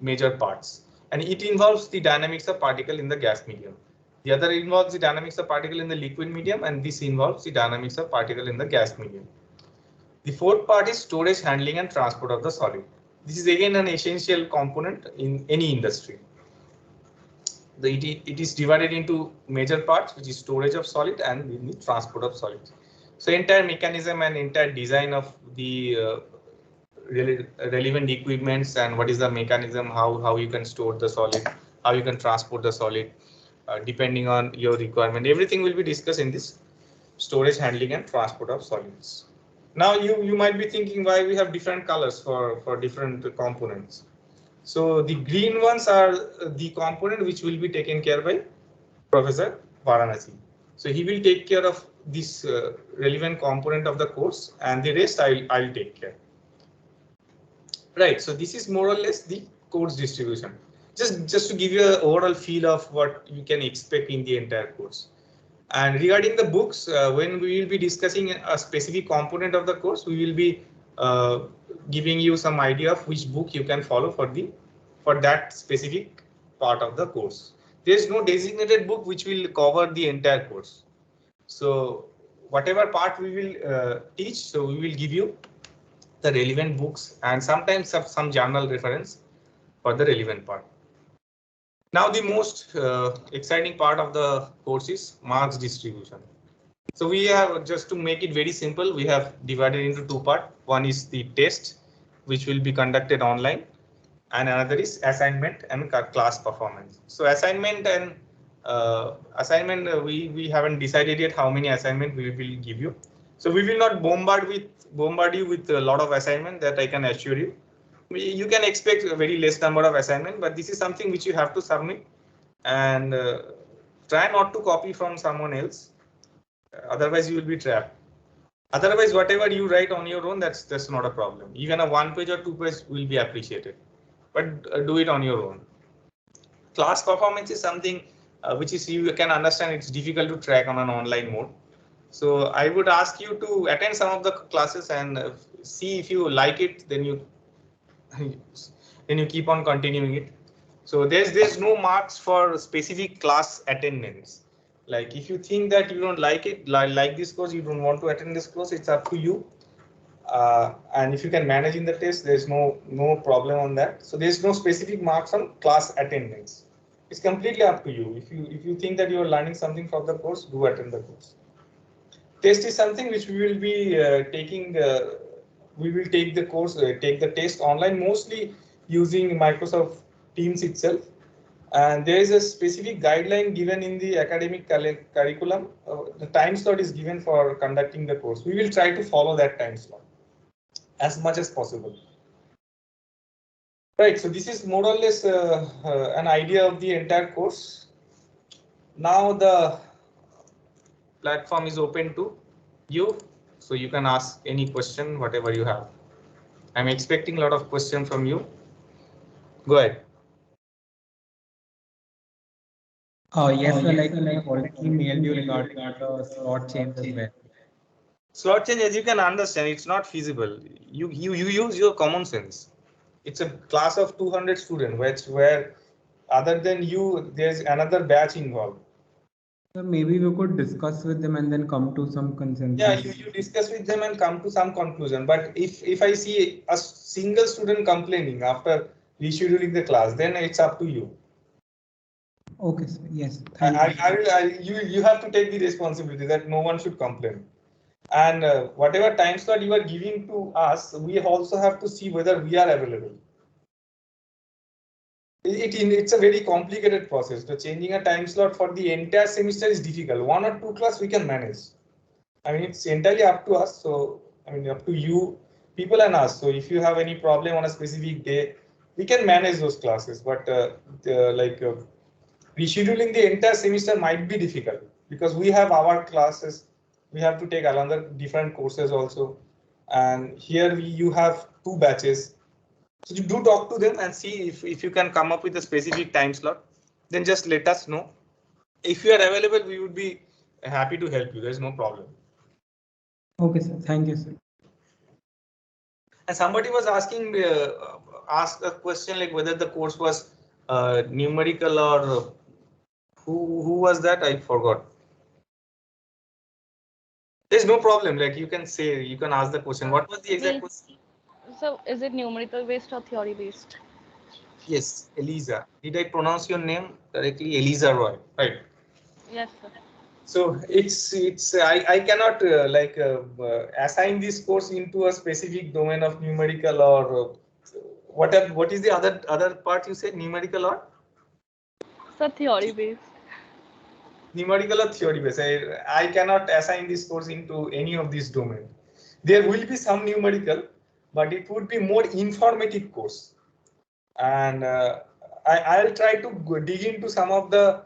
major parts, and it involves the dynamics of particle in the gas medium. The other involves the dynamics of particle in the liquid medium, and this involves the dynamics of particle in the gas medium. The 4th part is storage, handling, and transport of the solid. This is again an essential component in any industry. It is divided into major parts, which is storage of solid and the transport of solids. So entire mechanism and entire design of the relevant equipments and what is the mechanism, how you can store the solid, how you can transport the solid, depending on your requirement. Everything will be discussed in this storage, handling, and transport of solids. Now you might be thinking why we have different colors for different components. So the green ones are the component which will be taken care by Professor Varanasi. So he will take care of this relevant component of the course, and the rest I'll take care. Right. So this is more or less the course distribution. Just to give you an overall feel of what you can expect in the entire course. And regarding the books, when we will be discussing a specific component of the course, we will be giving you some idea of which book you can follow for that specific part of the course. There is no designated book which will cover the entire course. So whatever part we will teach, so we will give you the relevant books and sometimes some journal reference for the relevant part. Now the most exciting part of the course is marks distribution. So we have, just to make it very simple, we have divided into two parts. One is the test, which will be conducted online, and another is assignment and class performance. So assignment and we haven't decided yet how many assignment we will give you. So we will not bombard you with a lot of assignment, that I can assure you. You can expect a very less number of assignment, but this is something which you have to submit, and try not to copy from someone else. Otherwise you will be trapped. Otherwise, whatever you write on your own, that's not a problem. Even a 1 page or 2 page will be appreciated, but do it on your own. Class performance is something which is, you can understand, it's difficult to track on an online mode. So I would ask you to attend some of the classes and see if you like it, then you keep on continuing it. So there's no marks for specific class attendance. Like if you think that you don't like it, like this course, you don't want to attend this course, it's up to you. And if you can manage in the test, there's no problem on that. So there's no specific marks on class attendance. It's completely up to you. If you think that you are learning something from the course, do attend the course. Test is something which we will be taking. We will take the course, take the test online, mostly using Microsoft Teams itself. And there is a specific guideline given in the academic curriculum. The time slot is given for conducting the course. We will try to follow that time slot as much as possible. Right, so this is more or less an idea of the entire course. Now the platform is open to you, so you can ask any question, whatever you have. I'm expecting a lot of questions from you. Go ahead. Yes, sir, like I've already mailed you regarding the slot change as well. Slot change, as you can understand, it's not feasible. You use your common sense. It's a class of 200 students, where other than you, there's another batch involved. So maybe we could discuss with them and then come to some consensus. Yeah, you discuss with them and come to some conclusion. But if I see a single student complaining after rescheduling the class, then it's up to you. Okay, sir. Yes. You have to take the responsibility that no one should complain. And whatever time slot you are giving to us, we also have to see whether we are available. It's a very complicated process. So changing a time slot for the entire semester is difficult. 1 or 2 class we can manage. I mean, it's entirely up to us. So I mean, up to you, people and us. So if you have any problem on a specific day, we can manage those classes. But rescheduling the entire semester might be difficult because we have our classes. We have to take another different courses also. And here you have 2 batches. So you do talk to them and see if you can come up with a specific time slot, then just let us know. If you are available, we would be happy to help you. There's no problem. Okay, sir. Thank you, sir. And somebody was asking, asked a question like whether the course was numerical or who was that? I forgot. There's no problem. Like you can say, you can ask the question. What was the exact question? So is it numerical based or theory based? Yes, Eliza. Did I pronounce your name correctly? Eliza Roy, right? Yes, sir. So I cannot assign this course into a specific domain of numerical or what is the other part you said, numerical or? So theory based. Numerical or theory based. I cannot assign this course into any of these domains. There will be some numerical, but it would be more informative course. And I'll try to dig into some of the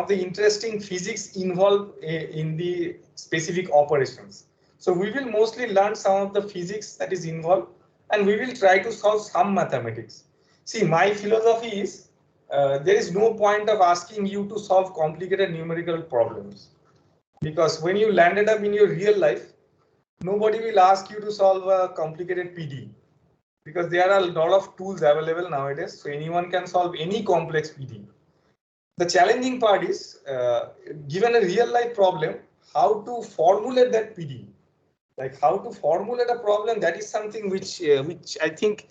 interesting physics involved in the specific operations. So we will mostly learn some of the physics that is involved, and we will try to solve some mathematics. See, my philosophy is there is no point of asking you to solve complicated numerical problems, because when you landed up in your real life, nobody will ask you to solve a complicated PD, because there are a lot of tools available nowadays, so anyone can solve any complex PD. The challenging part is, given a real life problem, how to formulate that PD. Like how to formulate a problem, that is something which I think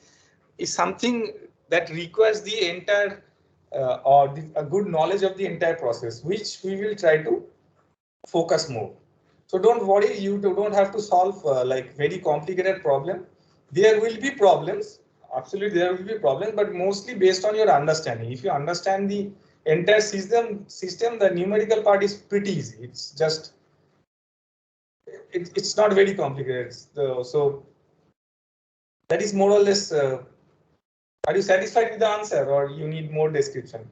is something that requires the entire a good knowledge of the entire process, which we will try to focus more. So don't worry, you don't have to solve like very complicated problem. There will be problems, absolutely there will be problems, but mostly based on your understanding. If you understand the entire system, the numerical part is pretty easy. It's just it's not very complicated. So that is more or less. Are you satisfied with the answer, or you need more description?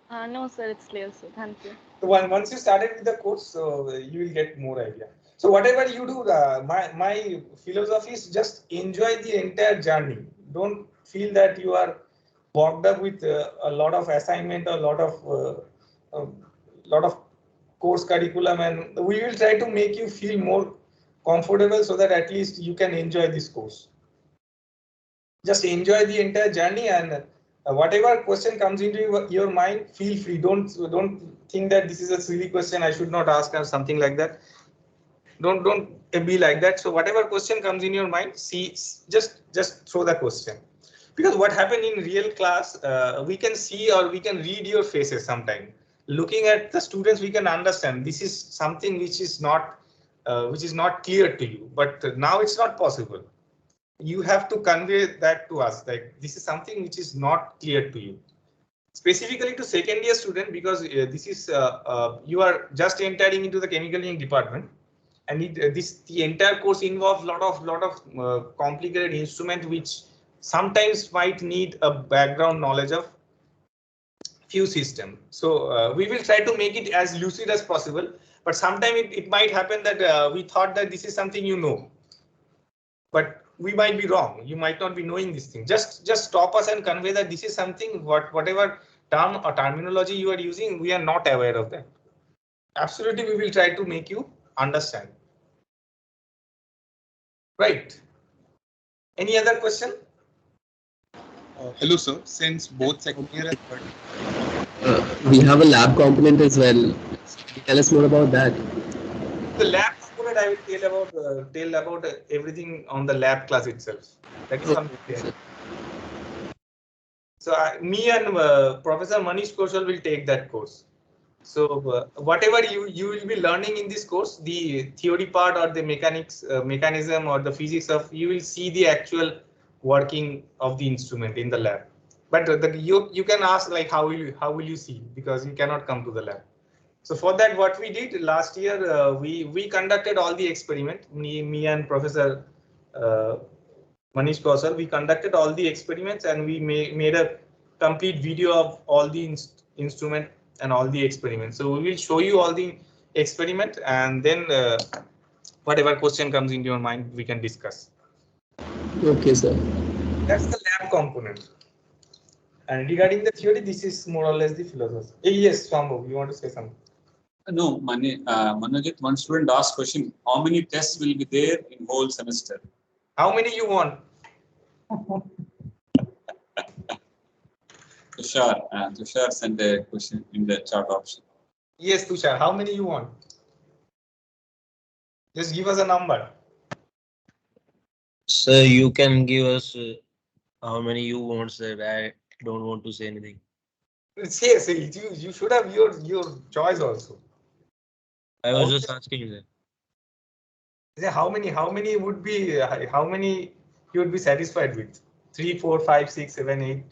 No, sir, it's clear, sir. Thank you. So once you started with the course, so you will get more idea. So whatever you do, my philosophy is just enjoy the entire journey. Don't feel that you are bogged up with a lot of assignment, a lot of course curriculum, and we will try to make you feel more comfortable so that at least you can enjoy this course. Just enjoy the entire journey, and whatever question comes into your mind, feel free. Don't think that this is a silly question, I should not ask, or something like that. Don't be like that. So whatever question comes in your mind, just throw the question. Because what happened in real class, we can see or we can read your faces sometime. Looking at the students, we can understand this is something which is not clear to you. But now it's not possible. You have to convey that to us, like this is something which is not clear to you. Specifically to second year student, because this is you are just entering into the chemical engineering department, and the entire course involves lot of complicated instrument which sometimes might need a background knowledge of few systems. So we will try to make it as lucid as possible, but sometimes it might happen that we thought that this is something you know, but we might be wrong. You might not be knowing this thing. Just stop us and convey that this is something whatever term or terminology you are using, we are not aware of that. Absolutely, we will try to make you understand. Right. Any other question? Hello, sir. Since both second year and third, we have a lab component as well. Tell us more about that. The lab component, I will tell about everything on the lab class itself. That is something there. So me and Professor Manish Kaushal will take that course. So whatever you will be learning in this course, the theory part or the mechanism or the physics of, you will see the actual working of the instrument in the lab. But you can ask like how will you see, because you cannot come to the lab. So for that, what we did last year, we conducted all the experiment. Me and Professor Manish Kaushal, we conducted all the experiments, and we made a complete video of all the instrument and all the experiments. So we will show you all the experiment, and then whatever question comes into your mind, we can discuss. Okay, sir. That's the lab component. And regarding the theory, this is more or less the philosophy. Yes, Swambhu, you want to say something? No, Manojit, one student asked question, how many tests will be there in whole semester? How many you want? Tushar sent a question in the chat option. Yes, Tushar, how many you want? Just give us a number. Sir, you can give us how many you want, sir. I don't want to say anything. Yes, you should have your choice also. I was just asking you that. How many would be, how many you would be satisfied with? 3, 4, 5, 6, 7, 8.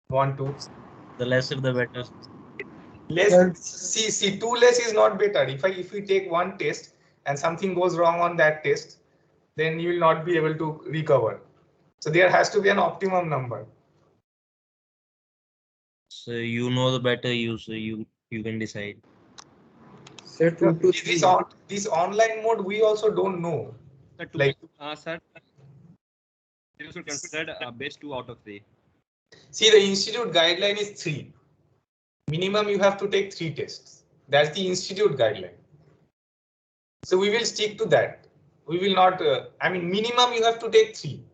1, 2. The lesser the better. Less, see, too less is not better. If we take one test and something goes wrong on that test, then you will not be able to recover. So there has to be an optimum number. So you know the better you, so you can decide. Sir, 2 to 3. This online mode we also don't know. Like, sir, you should consider best 2 out of 3. See, the institute guideline is 3. Minimum you have to take 3 tests. That's the institute guideline. So we will stick to that. We will not. I mean, minimum you have to take 3.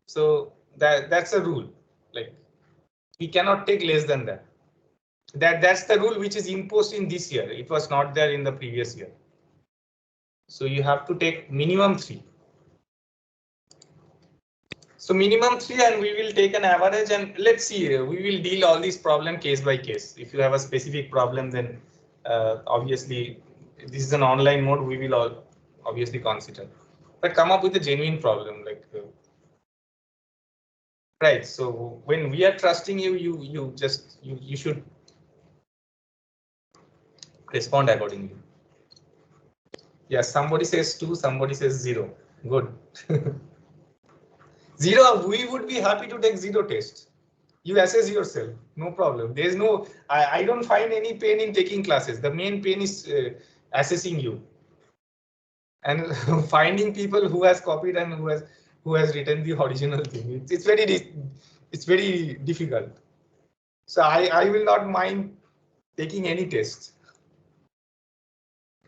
So that's a rule. Like, we cannot take less than that. That's the rule which is imposed in this year. It was not there in the previous year. So you have to take minimum 3. So minimum 3, and we will take an average, and let's see, we will deal all these problem case by case. If you have a specific problem, then obviously this is an online mode, we will all obviously consider. But come up with a genuine problem, like right. So when we are trusting you, you should respond accordingly. Yes, somebody says 2, somebody says 0. Good. 0, we would be happy to take 0 test. You assess yourself, no problem. There's no, I don't find any pain in taking classes. The main pain is assessing you and finding people who has copied and who has written the original thing. It's very difficult. So I will not mind taking any test.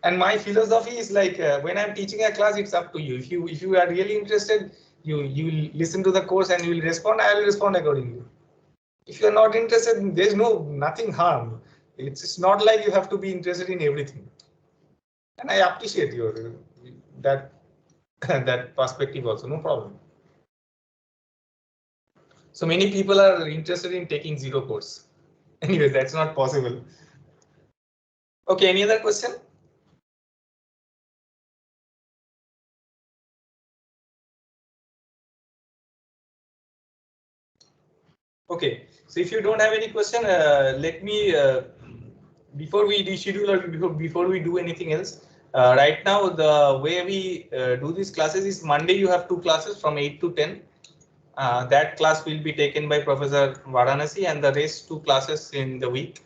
And my philosophy is like when I'm teaching a class, it's up to you. If you are really interested, you listen to the course and you will respond. I will respond accordingly. If you are not interested, there's nothing harm. It's not like you have to be interested in everything. And I appreciate your that perspective also. No problem. So many people are interested in taking 0 course. Anyway, that's not possible. Okay, any other question? Okay, so if you don't have any question, let me, before we reschedule or before we do anything else, right now the way we do these classes is Monday you have 2 classes from 8 to 10. That class will be taken by Professor Varanasi, and the rest 2 classes in the week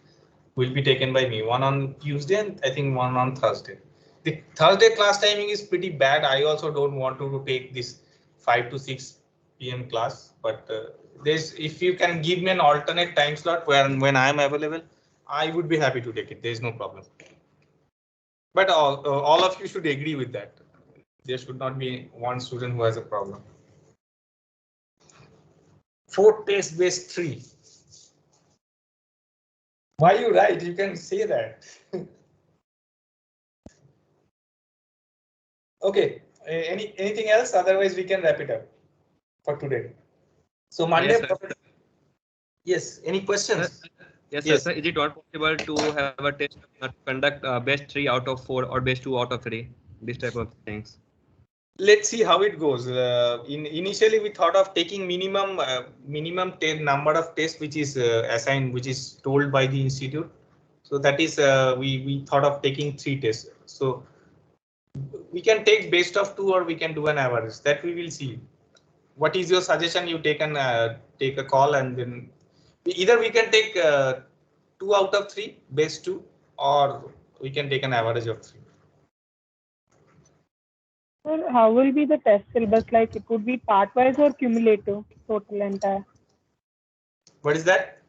will be taken by me. One on Tuesday and I think one on Thursday. The Thursday class timing is pretty bad. I also don't want to take this 5 to 6 PM class, but if you can give me an alternate time slot when I am available, I would be happy to take it. There is no problem. But all of you should agree with that. There should not be one student who has a problem. 4 test based 3. Why you write? You can say that. Okay. Anything else? Otherwise, we can wrap it up for today. So Monday. Yes. Any questions? Yes, yes. Sir. Is it not possible to have a test conduct best 3 out of 4 or best 2 out of 3? This type of things. Let's see how it goes. Initially, we thought of taking minimum number of tests which is assigned, which is told by the institute. So that is we thought of taking 3 tests. So we can take best of 2 or we can do an average. That we will see. What is your suggestion? You take a call, and then either we can take 2 out of 3 best 2, or we can take an average of 3. Sir, how will be the test syllabus? Like, it would be part-wise or cumulative, total entire? What is that?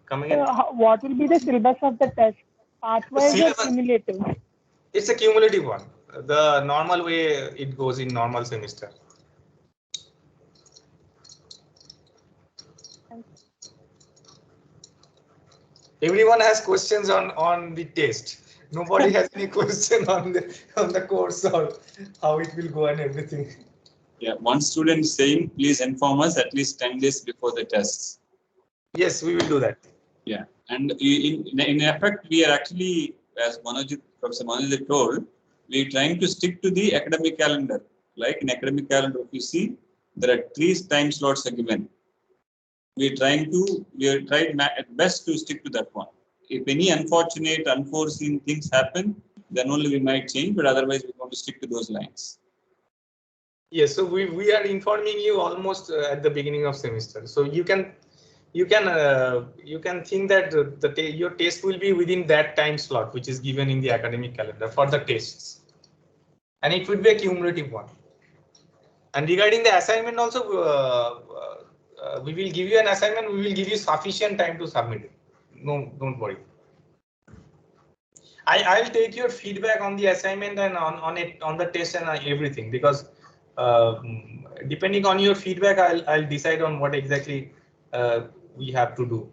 Coming in? What will be the syllabus of the test? Part-wise or cumulative? It's a cumulative one. The normal way it goes in normal semester. Everyone has questions on the test. Nobody has any question on the course or how it will go and everything. Yeah, one student saying, please inform us at least 10 days before the tests. Yes, we will do that. Yeah, and in effect, we are actually, as Professor Manojit told, we are trying to stick to the academic calendar. Like in academic calendar, if you see, there are 3 time slots are given. We are trying at best to stick to that one. if any unfortunate, unforeseen things happen, then only we might change, but otherwise we're going to stick to those lines. Yes, so we are informing you almost at the beginning of semester. So you can think that your test will be within that time slot which is given in the academic calendar for the tests, and it would be a cumulative one. And regarding the assignment also, we will give you an assignment. We will give you sufficient time to submit it. No, don't worry. I'll take your feedback on the assignment and on the test and everything, because depending on your feedback, I'll decide on what exactly we have to do,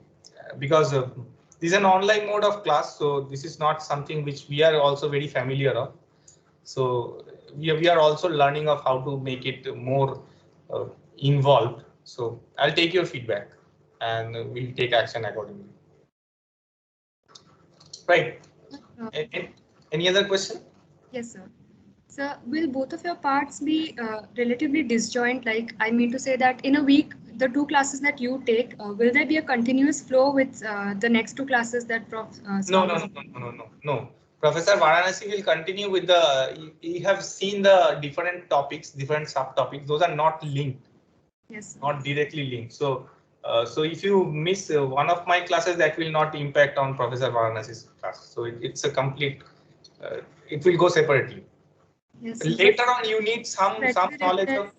because this is an online mode of class, so this is not something which we are also very familiar of. So we are also learning of how to make it more involved. So I'll take your feedback and we'll take action accordingly. Right. Any other question? Yes, sir. So will both of your parts be relatively disjoint? Like, I mean to say that in a week, the 2 classes that you take, will there be a continuous flow with the next 2 classes that Prof? No. Professor Varanasi will continue with the. You have seen the different topics, different subtopics. Those are not linked. Yes. Not directly linked. So if you miss one of my classes, that will not impact on Professor Varanasi's class. So it's a complete. It will go separately. Yes. Later on, you need some knowledge of.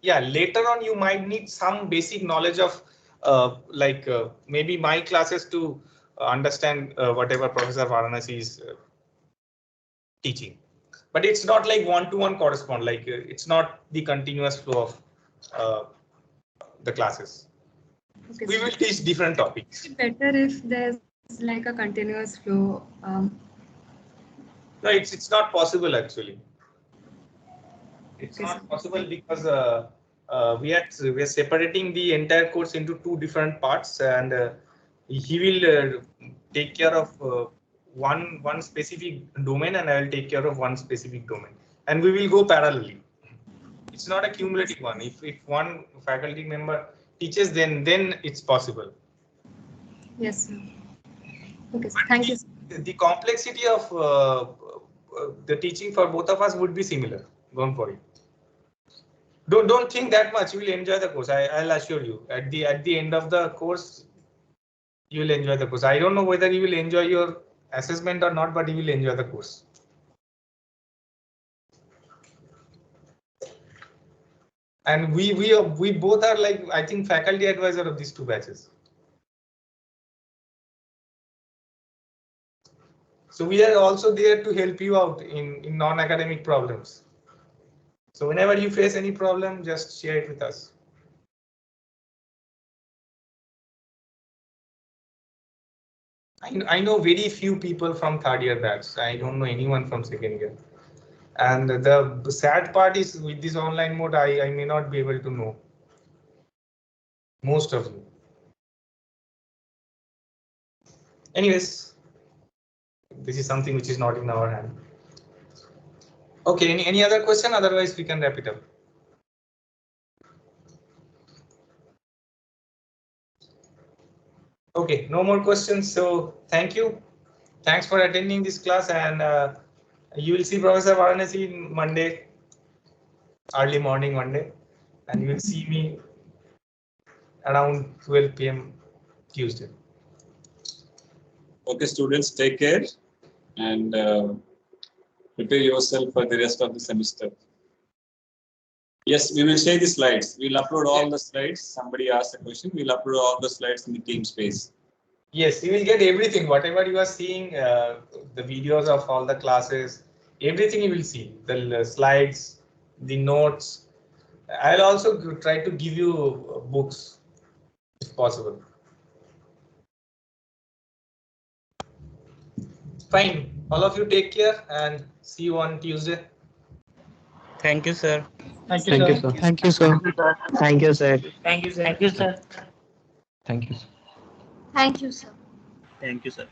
Yeah, later on you might need some basic knowledge of maybe my classes to understand whatever Professor Varanasi is teaching. But it's not like one-to-one correspond. Like it's not the continuous flow of the classes. Okay, we will teach different topics. It's better if there's like a continuous flow. No, it's not possible actually. It's not possible because we are separating the entire course into 2 different parts, and he will take care of one specific domain, and I will take care of one specific domain, and we will go parallelly. It's not a cumulative one. If one faculty member teaches, then it's possible. Yes, sir. Okay, sir. Thank you. The complexity of the teaching for both of us would be similar. Don't worry. Don't think that much. You will enjoy the course. I'll assure you. At the end of the course, you will enjoy the course. I don't know whether you will enjoy your assessment or not, but you will enjoy the course. And we both are like, I think, faculty advisor of these 2 batches. So we are also there to help you out in non-academic problems. So whenever you face any problem, just share it with us. I know very few people from 3rd year batch. I don't know anyone from 2nd year. And the sad part is with this online mode, I may not be able to know most of you. Anyways, this is something which is not in our hand. Okay, any other question? Otherwise, we can wrap it up. Okay, no more questions. So thank you. Thanks for attending this class, and you will see Professor Varanasi Monday, early morning Monday, and you will see me around 12 PM Tuesday. Okay, students, take care and prepare yourself for the rest of the semester. Yes, we will share the slides. We'll upload all the slides. Somebody asked a question. We'll upload all the slides in the team space. Yes, you will get everything. Whatever you are seeing, the videos of all the classes, everything you will see. The slides, the notes. I'll also try to give you books if possible. Fine. All of you take care and see you on Tuesday. Thank you, sir. Thank you, sir. Thank you, sir. Thank you, sir. Thank you, sir. Thank you, sir. Thank you, sir. Thank you, sir. Thank you, sir.